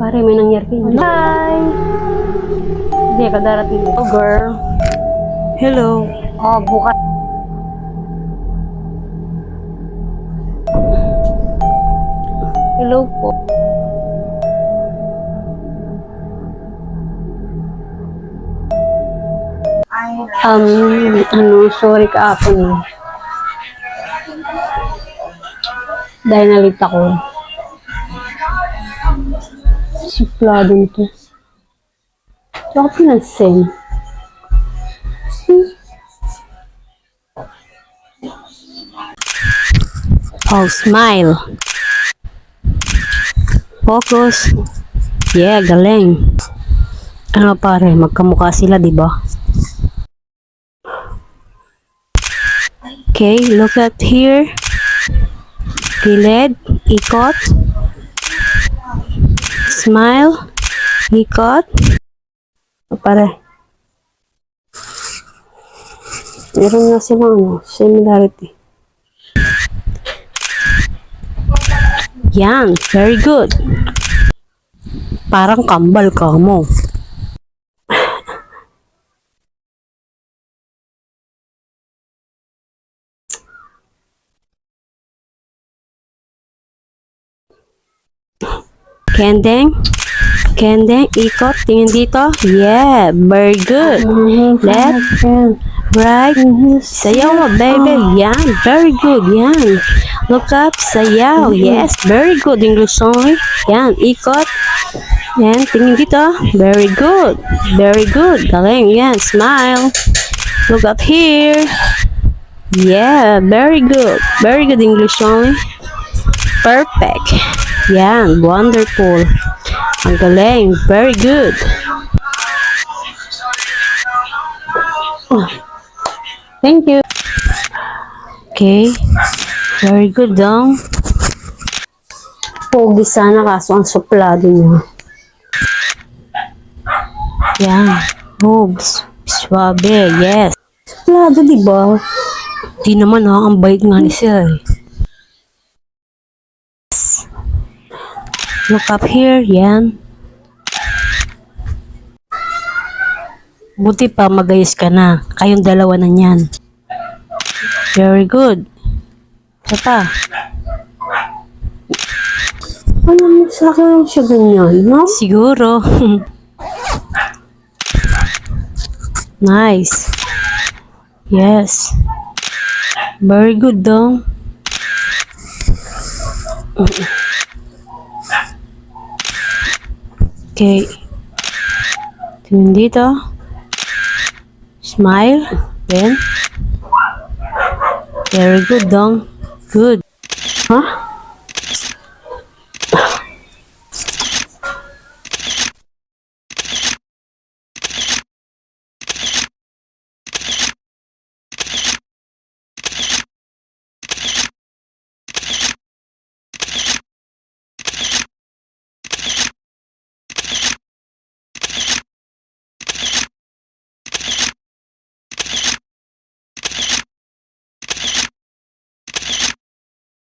Pare, may nangyari kayo. Hi! Hindi ka darating. Oh, girl. Hello. Oh, bukas. Hello po. Sorry kaapon. Dahil nalita ko. Suplado nito. Tsaka pinansin. Oh, smile. Focus. Yeah, galing. Ano pare, magkamukha sila, di ba? Okay, look at here. Gilid, ikot. Smile, ikot. Pare. Meron na silang similarity. Yan, very good. Parang kambal ka mo. Kendeng, ikot, tingin dito. Yeah, very good. Left, right, sayaw mo, baby. Yan, very good. Yan, look up, sayaw. Yes, very good. English only. Yan, ikot. Yan, tingin dito. Very good. Very good. Galing. Yan, smile. Look up here. Yeah, very good. Very good English only. Perfect. Yan, wonderful. Ang galing. Very good. Oh, thank you. Okay. Very good daw. Pogi sana kaso ang suplado niya. Yan. Boobs. Swabe. Yes. Suplado, diba? Di naman ha. Ang bait nga ni sir eh. Look up here, yan. Buti pa magayos ka na. Kayong dalawa na yan. Very good. Isa pa. Ano mo sa akin lang siya ganyan, no? Siguro. Nice. Yes. Very good daw. Okay. Tingin dito. Smile. Then. Very good, dong. Good. Huh?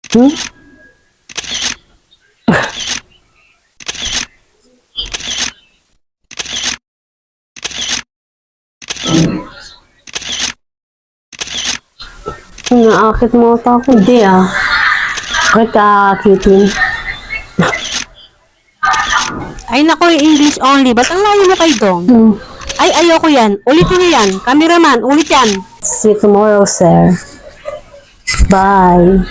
Hmm? Naakit mo ata ako. Hindi ah. Bakit ka-cutin? Ay nako, English only. Ba't ang layo mo kay Dong? Ay, ayoko yan. Ulitin niyo yan. Cameraman, ulit yan. See you tomorrow, sir. Bye.